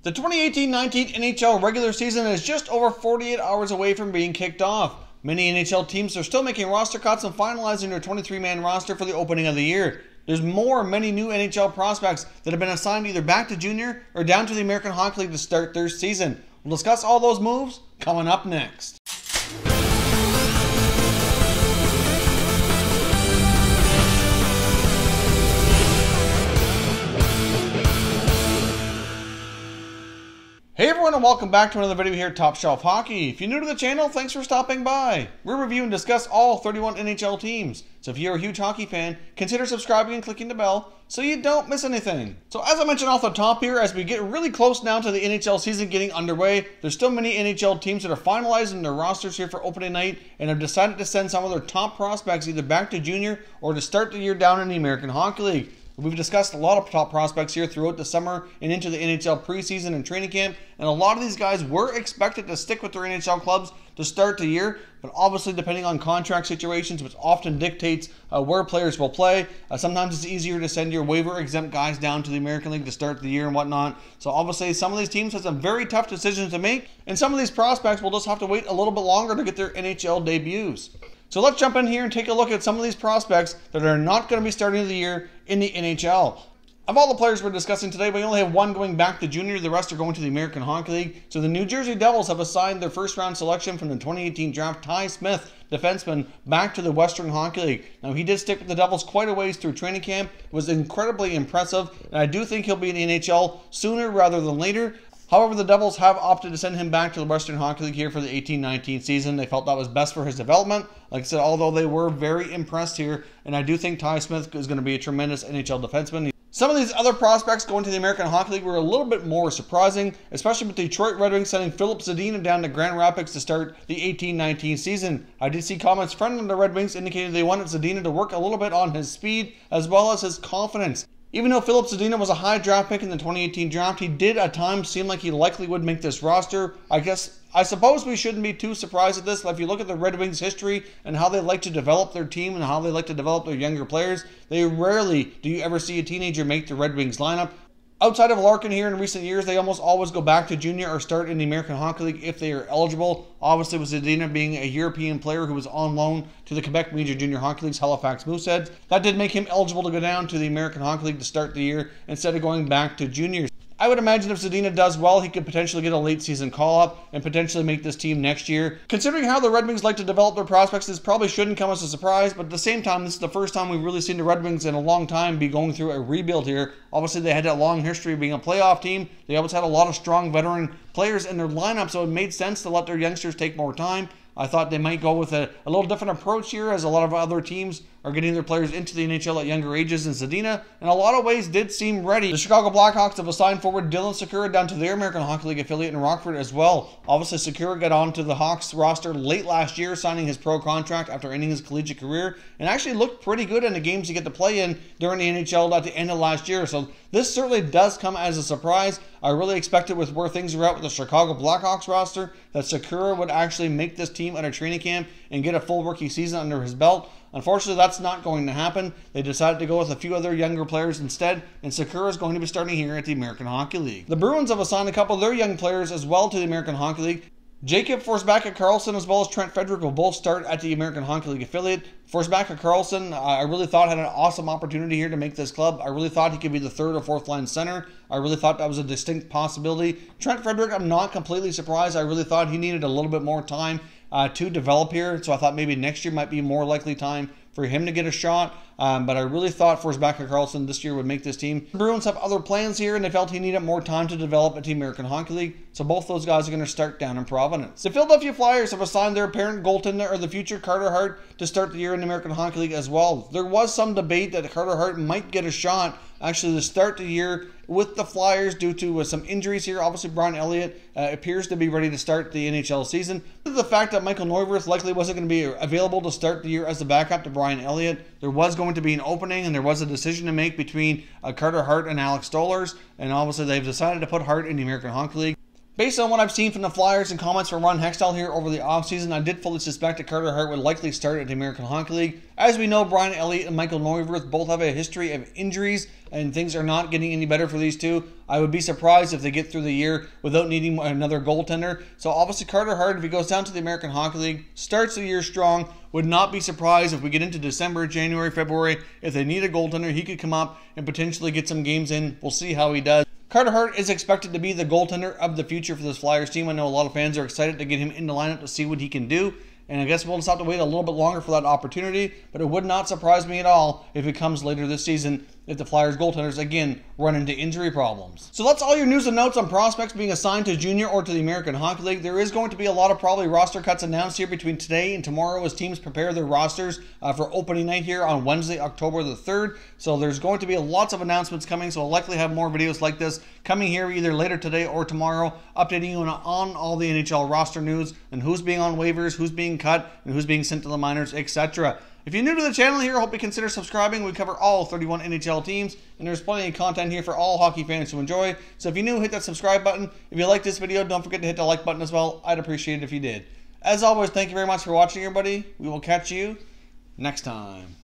The 2018-19 NHL regular season is just over 48 hours away from being kicked off. Many NHL teams are still making roster cuts and finalizing their 23-man roster for the opening of the year. There's many new NHL prospects that have been assigned either back to junior or down to the American Hockey League to start their season. We'll discuss all those moves coming up next. Hey everyone, and welcome back to another video here at Top Shelf Hockey. If you're new to the channel, thanks for stopping by. We review and discuss all 31 NHL teams. So if you're a huge hockey fan, consider subscribing and clicking the bell so you don't miss anything. So as I mentioned off the top here, as we get really close now to the NHL season getting underway, there's still many NHL teams that are finalizing their rosters here for opening night and have decided to send some of their top prospects either back to junior or to start the year down in the American Hockey League. We've discussed a lot of top prospects here throughout the summer and into the NHL preseason and training camp, and a lot of these guys were expected to stick with their NHL clubs to start the year, but obviously depending on contract situations, which often dictates where players will play, sometimes it's easier to send your waiver-exempt guys down to the American League to start the year and whatnot. So obviously some of these teams have some very tough decisions to make, and some of these prospects will just have to wait a little bit longer to get their NHL debuts. So let's jump in here and take a look at some of these prospects that are not going to be starting the year in the NHL. Of all the players we're discussing today, we only have one going back to junior. The rest are going to the American Hockey League. So the New Jersey Devils have assigned their first round selection from the 2018 draft, Ty Smith, defenseman, back to the Western Hockey League. Now he did stick with the Devils quite a ways through training camp. It was incredibly impressive, and I do think he'll be in the NHL sooner rather than later. However, the Devils have opted to send him back to the Western Hockey League here for the 18-19 season. They felt that was best for his development. Like I said, although they were very impressed here, and I do think Ty Smith is going to be a tremendous NHL defenseman. Some of these other prospects going to the American Hockey League were a little bit more surprising, especially with the Detroit Red Wings sending Filip Zadina down to Grand Rapids to start the 18-19 season. I did see comments from the Red Wings indicating they wanted Zadina to work a little bit on his speed as well as his confidence. Even though Filip Zadina was a high draft pick in the 2018 draft, he did at times seem like he likely would make this roster. I suppose we shouldn't be too surprised at this. If you look at the Red Wings' history and how they like to develop their team and how they like to develop their younger players, they rarely do you ever see a teenager make the Red Wings lineup. Outside of Larkin here in recent years, they almost always go back to junior or start in the American Hockey League if they are eligible. Obviously, with Zadina being a European player who was on loan to the Quebec Major Junior Hockey League's Halifax Mooseheads, that did make him eligible to go down to the American Hockey League to start the year instead of going back to juniors. I would imagine if Zadina does well, he could potentially get a late season call-up and potentially make this team next year. Considering how the Red Wings like to develop their prospects, this probably shouldn't come as a surprise, but at the same time, this is the first time we've really seen the Red Wings in a long time be going through a rebuild here. Obviously, they had that long history of being a playoff team. They always had a lot of strong veteran players in their lineup, so it made sense to let their youngsters take more time. I thought they might go with a little different approach here, as a lot of other teams are getting their players into the NHL at younger ages, and Zadina, in a lot of ways, did seem ready. The Chicago Blackhawks have assigned forward Dylan Sikura down to their American Hockey League affiliate in Rockford as well. Obviously, Sikura got onto the Hawks roster late last year, signing his pro contract after ending his collegiate career, and actually looked pretty good in the games he get to play in during the NHL at the end of last year. So this certainly does come as a surprise. I really expected with where things are at with the Chicago Blackhawks roster that Sikura would actually make this team at a training camp and get a full rookie season under his belt. Unfortunately, that's not going to happen. They decided to go with a few other younger players instead, and Sikura is going to be starting here at the American Hockey League. The Bruins have assigned a couple of their young players as well to the American Hockey League. Jacob Forsbacka-Karlsson as well as Trent Frederic will both start at the American Hockey League affiliate. Forsbacka-Karlsson, I really thought had an awesome opportunity here to make this club. I really thought he could be the third or fourth line center. I really thought that was a distinct possibility. Trent Frederic, I'm not completely surprised. I really thought he needed a little bit more time to develop here, so I thought maybe next year might be more likely time for him to get a shot, but I really thought Forsbacka-Karlsson this year would make this team. The Bruins have other plans here, and they felt he needed more time to develop at the American Hockey League, so both those guys are going to start down in Providence. The Philadelphia Flyers have assigned their apparent goaltender or the future Carter Hart to start the year in the American Hockey League as well. There was some debate that Carter Hart might get a shot actually to start the year with the Flyers due to some injuries here. Obviously, Brian Elliott appears to be ready to start the NHL season. The fact that Michael Neuwirth likely wasn't going to be available to start the year as the backup to Brian Elliott, there was going to be an opening and there was a decision to make between Carter Hart and Alex Stolarz, and obviously they've decided to put Hart in the American Hockey League. Based on what I've seen from the Flyers and comments from Ron Hextall here over the offseason, I did fully suspect that Carter Hart would likely start at the American Hockey League. As we know, Brian Elliott and Michael Neuwirth both have a history of injuries, and things are not getting any better for these two. I would be surprised if they get through the year without needing another goaltender. So obviously Carter Hart, if he goes down to the American Hockey League, starts the year strong, would not be surprised if we get into December, January, February. If they need a goaltender, he could come up and potentially get some games in. We'll see how he does. Carter Hart is expected to be the goaltender of the future for this Flyers team. I know a lot of fans are excited to get him in the lineup to see what he can do. And I guess we'll just have to wait a little bit longer for that opportunity. But it would not surprise me at all if it comes later this season if the Flyers goaltenders, again, run into injury problems. So that's all your news and notes on prospects being assigned to junior or to the American Hockey League. There is going to be a lot of probably roster cuts announced here between today and tomorrow as teams prepare their rosters for opening night here on Wednesday, October the 3rd. So there's going to be lots of announcements coming, so I'll likely have more videos like this coming here either later today or tomorrow, updating you on all the NHL roster news and who's being on waivers, who's being cut, and who's being sent to the minors, etc. If you're new to the channel here, I hope you consider subscribing. We cover all 31 NHL teams, and there's plenty of content here for all hockey fans to enjoy. So if you're new, hit that subscribe button. If you like this video, don't forget to hit the like button as well. I'd appreciate it if you did. As always, thank you very much for watching, everybody. We will catch you next time.